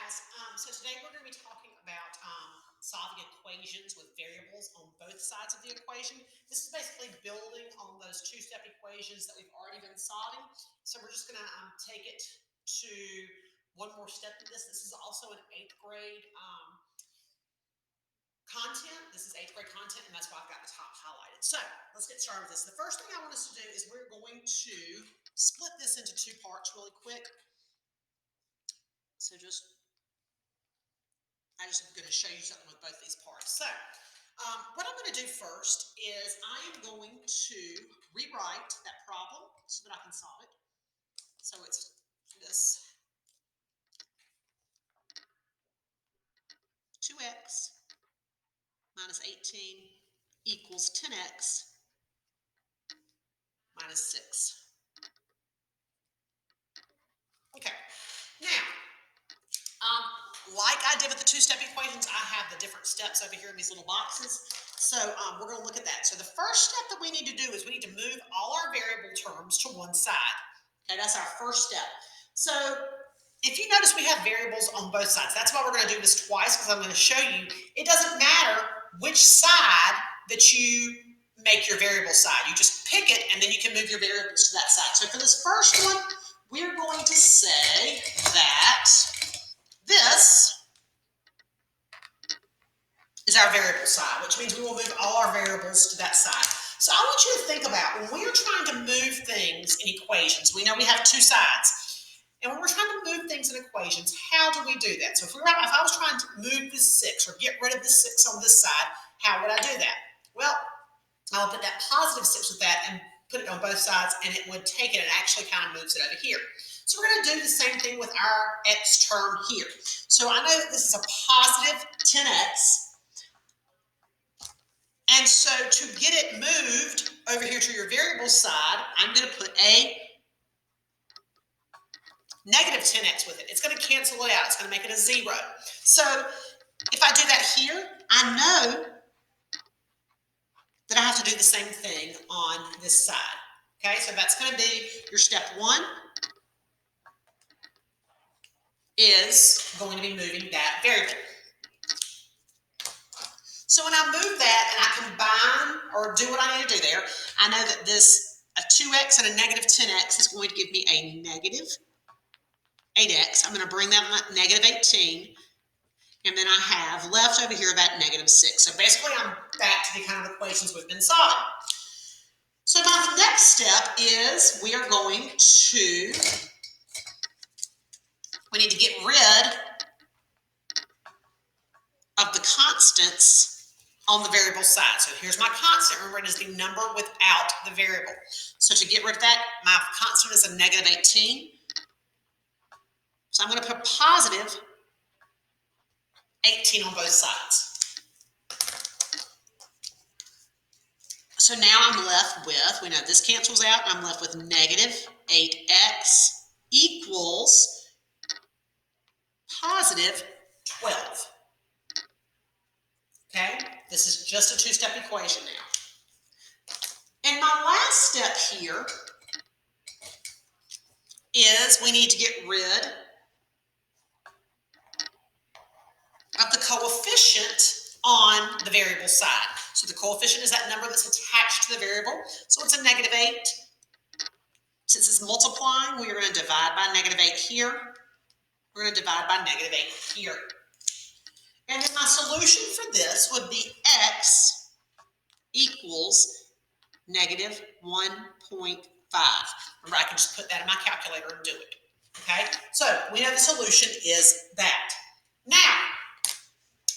guys. So today we're going to be talking about solving equations with variables on both sides of the equation. This is basically building on those two-step equations that we've already been solving. So we're just going to take it to one more step in this. This is also an eighth grade content. This is eighth grade content, and that's why I've got the top highlighted. So let's get started with this. The first thing I want us to do is we're going to split this into two parts really quick. So I just am going to show you something with both these parts. So what I'm going to do first is I am going to rewrite that problem so that I can solve it. So it's this 2x minus 18 equals 10x minus 6. Okay, now, like I did with the two-step equations, I have the different steps over here in these little boxes. So we're going to look at that. So the first step that we need to do is we need to move all our variable terms to one side. Okay, that's our first step. So if you notice, we have variables on both sides. That's why we're going to do this twice, because I'm going to show you it doesn't matter which side that you make your variable side. You just pick it, and then you can move your variables to that side. So for this first one, we're going to say that this is our variable side, which means we will move all our variables to that side. So I want you to think about when we are trying to move things in equations, we know we have two sides. And when we're trying to move things in equations, how do we do that? So if I was trying to move this 6 or get rid of the 6 on this side, how would I do that? Well, I'll put that positive 6 with that and put it on both sides, and it would take it and actually kind of moves it over here. So we're going to do the same thing with our x term here. So I know that this is a positive 10x. And so to get it moved over here to your variable side, I'm going to put a negative 10x with it. It's going to cancel it out. It's going to make it a 0. So if I do that here, I know that I have to do the same thing on this side. Okay, so that's going to be your step 1 is going to be moving that variable. So when I move that and I combine or do what I need to do there, I know that this a 2x and a negative 10x is going to give me a negative 8x. I'm going to bring that negative 18, and then I have left over here that negative 6. So basically I'm back to the kind of equations we've been solving. So my next step is we need to get rid of the constants on the variable side. So here's my constant. Remember, it is the number without the variable. So to get rid of that, my constant is a negative 18. So I'm going to put positive 18 on both sides. So now I'm left with, we know this cancels out, I'm left with negative 8x equals positive 12. Okay, this is just a two-step equation now. And my last step here is we need to get rid of the coefficient on the variable side. So the coefficient is that number that's attached to the variable. So it's a negative 8. Since it's multiplying, we are going to divide by negative 8 here. We're going to divide by negative 8 here. And then my solution for this would be x equals negative 1.5. Remember, I can just put that in my calculator and do it. Okay, so we know the solution is that. Now,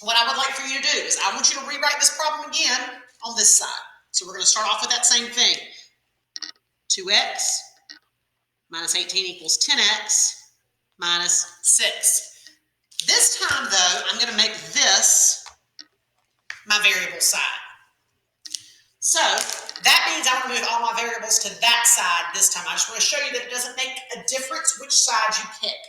what I would like for you to do is I want you to rewrite this problem again on this side. So we're going to start off with that same thing. 2x minus 18 equals 10x minus 6. This time, though, I'm going to make this my variable side. So that means I want to move all my variables to that side this time. I just want to show you that it doesn't make a difference which side you pick.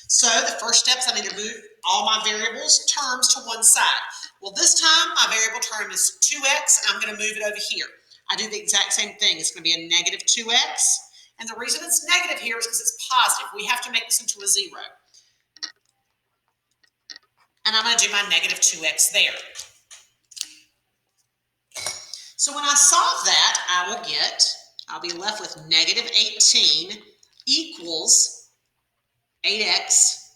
So the first step is I need to move all my variables terms to one side. Well, this time my variable term is 2x, and I'm going to move it over here. I do the exact same thing. It's going to be a negative 2x, and the reason it's negative here is because it's positive. We have to make this into a 0. and I'm going to do my negative 2x there. So when I solve that, I'll be left with negative 18 equals 8x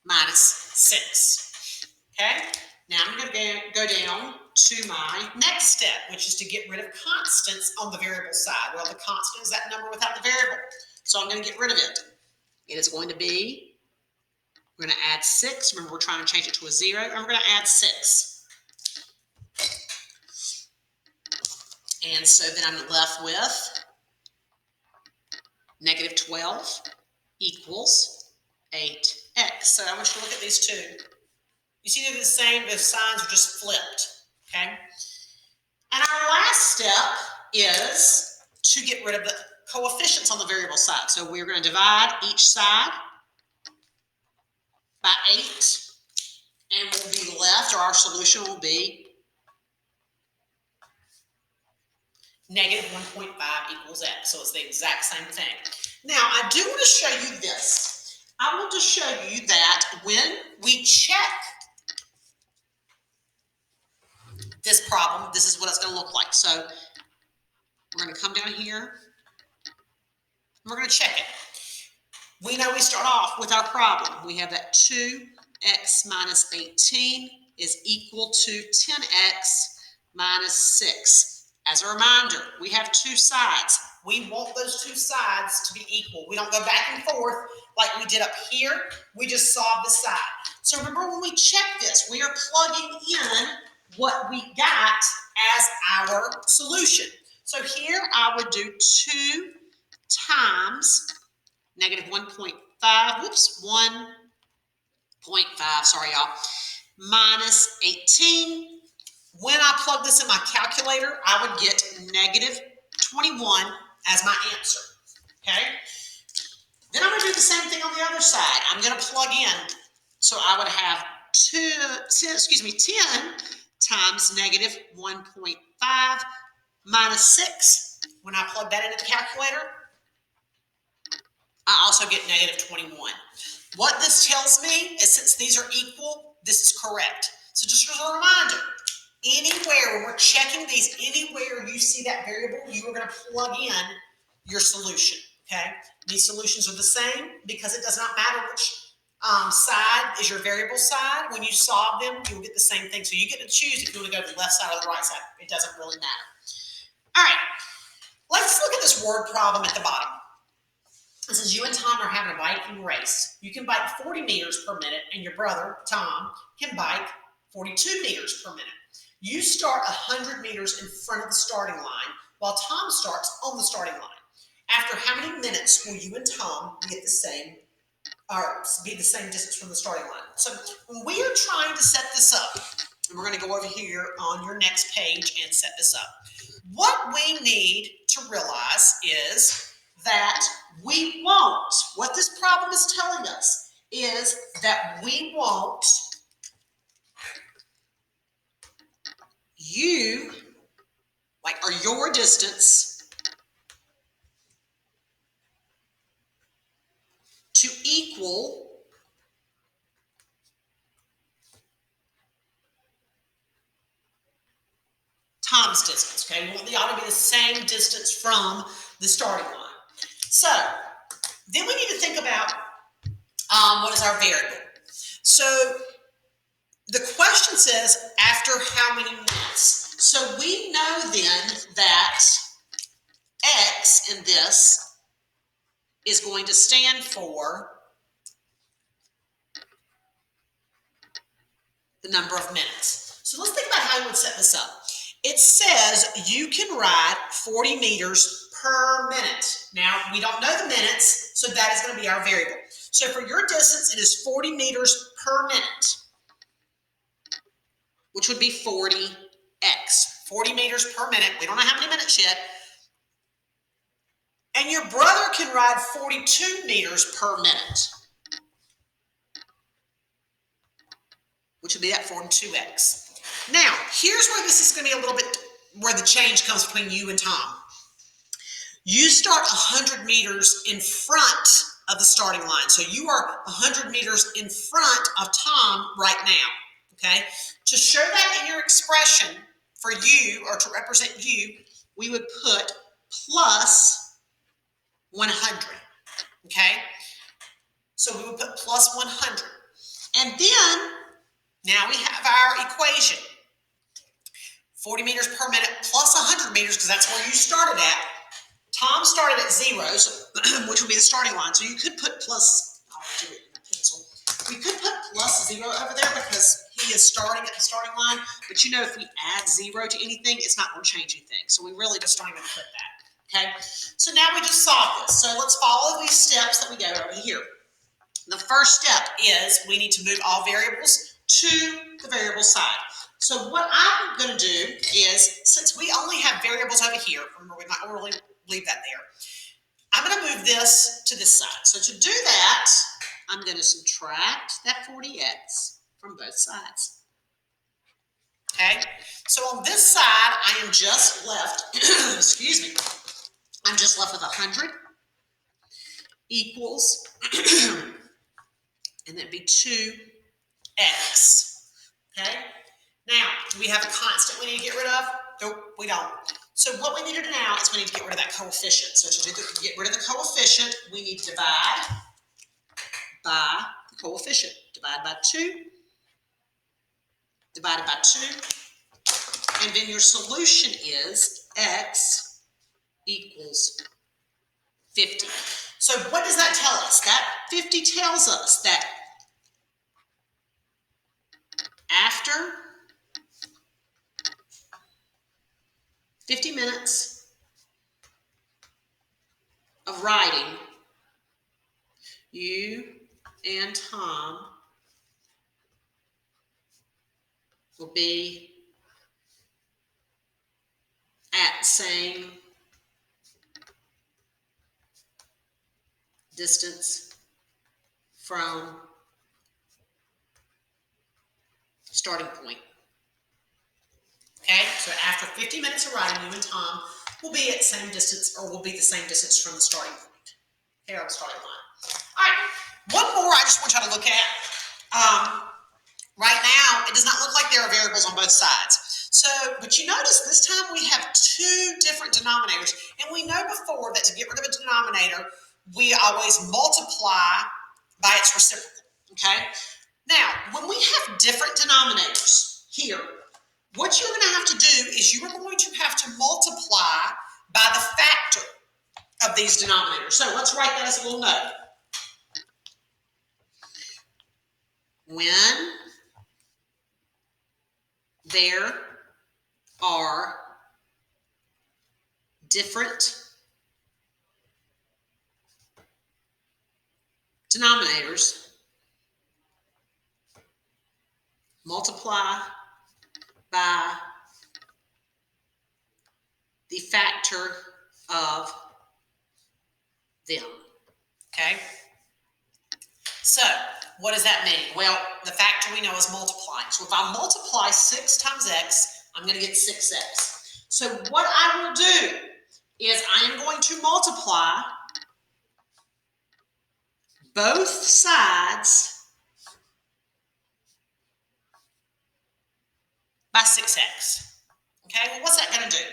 minus 6. Okay? Now I'm going to go down to my next step, which is to get rid of constants on the variable side. Well, the constant is that number without the variable. So I'm going to get rid of it. It is going to be, we're going to add 6. Remember, we're trying to change it to a 0, and we're going to add 6. And so then I'm left with negative 12 equals 8x. So I want you to look at these two. You see they're the same, the signs are just flipped, okay? And our last step is to get rid of the coefficients on the variable side. So we're going to divide each side by 8, and we'll be left, or our solution will be negative 1.5 equals x. So it's the exact same thing. Now, I do want to show you this. I want to show you that when we check this problem, this is what it's going to look like. So we're going to come down here, and we're going to check it. We know we start off with our problem. We have that 2x minus 18 is equal to 10x minus 6. As a reminder, we have two sides. We want those two sides to be equal. We don't go back and forth like we did up here. We just solve the side. So remember, when we check this, we are plugging in what we got as our solution. So here I would do 2 times negative 1.5, 1.5, sorry y'all, minus 18. When I plug this in my calculator, I would get negative 21 as my answer, okay? Then I'm going to do the same thing on the other side. I'm going to plug in. So I would have 10 times negative 1.5 minus 6. When I plug that into the calculator, I also get negative 21. What this tells me is since these are equal, this is correct. So just as a reminder, anywhere when we're checking these, anywhere you see that variable, you are going to plug in your solution, okay? These solutions are the same because it does not matter which side is your variable side. When you solve them, you'll get the same thing. So you get to choose if you want to go to the left side or the right side. It doesn't really matter. All right, let's look at this word problem at the bottom. It says you and Tom are having a biking race. You can bike 40 meters per minute, and your brother, Tom, can bike 42 meters per minute. You start 100 meters in front of the starting line, while Tom starts on the starting line. After how many minutes will you and Tom be the same distance from the starting line? So when we are trying to set this up, and we're going to go over here on your next page and set this up, what we need to realize is that we want, what this problem is telling us is that we want you, or your distance, to equal Tom's distance, okay? We want the ought to be the same distance from the starting line. So then we need to think about what is our variable. So the question says after how many minutes? So we know then that x in this is going to stand for the number of minutes. So let's think about how you would set this up. It says you can ride 40 meters per minute. Now, we don't know the minutes, so that is going to be our variable. So for your distance, it is 40 meters per minute, which would be 40x. 40 meters per minute. We don't know how many minutes yet. And your brother can ride 42 meters per minute, which would be that 42x. Now, here's where this is going to be a little bit, where the change comes between you and Tom. You start 100 meters in front of the starting line. So you are 100 meters in front of Tom right now. okay? To show that in your expression for u, or to represent u, we would put plus 100, okay? So we would put plus 100. And then, now we have our equation. 40 meters per minute plus 100 meters, because that's where you started at. Tom started at 0, so, which would be the starting line. So you could put plus, I'll do it in a pencil. We could put plus 0 over there because he is starting at the starting line. But you know, if we add 0 to anything, it's not going to change anything. So we really just don't even put that. Okay? So now we just solve this. So let's follow these steps that we go over here. The first step is we need to move all variables to the variable side. So what I'm going to do is, since we only have variables over here, remember we're not going to really leave that there, I'm going to move this to this side. So to do that, I'm going to subtract that 40x from both sides. Okay, so on this side, I am just left, excuse me, I'm just left with 100 equals, and that'd be 2x. Okay, now, do we have a constant we need to get rid of? Nope, we don't. So what we need to do now is we need to get rid of that coefficient. So to get rid of the coefficient, we need to divide by the coefficient. Divide by 2, divided by 2, and then your solution is x equals 50. So what does that tell us? That 50 tells us that after 50 minutes of writing, you and Tom will be at the same distance from starting point. Okay, so after 50 minutes of writing, you and Tom will be at the same distance, or will be the same distance from the starting point. Here on the starting line. All right, one more I just want y'all to look at. Right now, it does not look like there are variables on both sides. So, but you notice this time we have two different denominators, and we know before that to get rid of a denominator, we always multiply by its reciprocal, okay? Now, when we have different denominators here, what you're going to have to do is you are going to have to multiply by the factor of these denominators. So let's write that as a little note. When there are different denominators, multiply by the factor of them. Okay? So, what does that mean? Well, the factor we know is multiplying. So if I multiply 6 times x, I'm going to get 6x. So what I will do is I am going to multiply both sides by 6x. Okay, well, what's that going to do?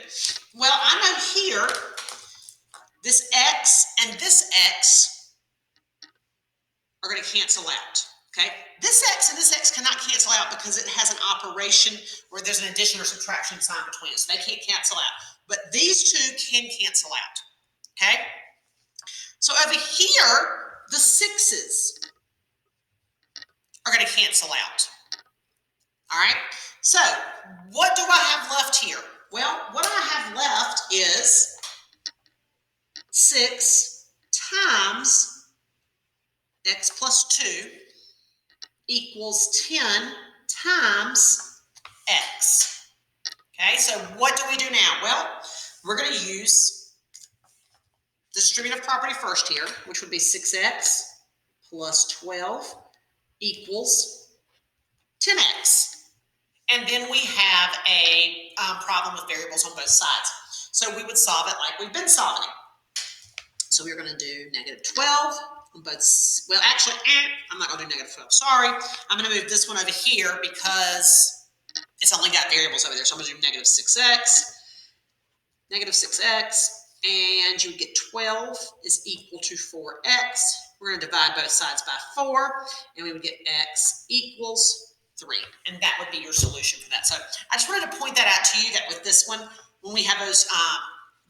Well, I know here, this x and this x are going to cancel out. Okay, this x and this x cannot cancel out because it has an operation where there's an addition or subtraction sign between it, so they can't cancel out. But these two can cancel out. Okay, so over here, the 6's are going to cancel out. All right, so what do I have left here? Well, what I have left is 6 times x plus 2 equals 10 times x. Okay, so what do we do now? Well, we're going to use the distributive property first here, which would be 6x plus 12 equals 10x. And then we have a problem with variables on both sides. So we would solve it like we've been solving it. So we're going to do negative 12 But, well, actually, I'm not going to do negative 12. Sorry. I'm going to move this one over here because it's only got variables over there. So I'm going to do negative 6x, and you would get 12 is equal to 4x. We're going to divide both sides by 4, and we would get x equals 3. And that would be your solution for that. So I just wanted to point that out to you that with this one, when we have those,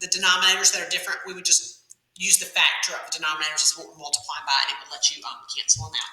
the denominators that are different, we would just use the factor of the denominators is what we're multiplying by, and it will let you cancel them out.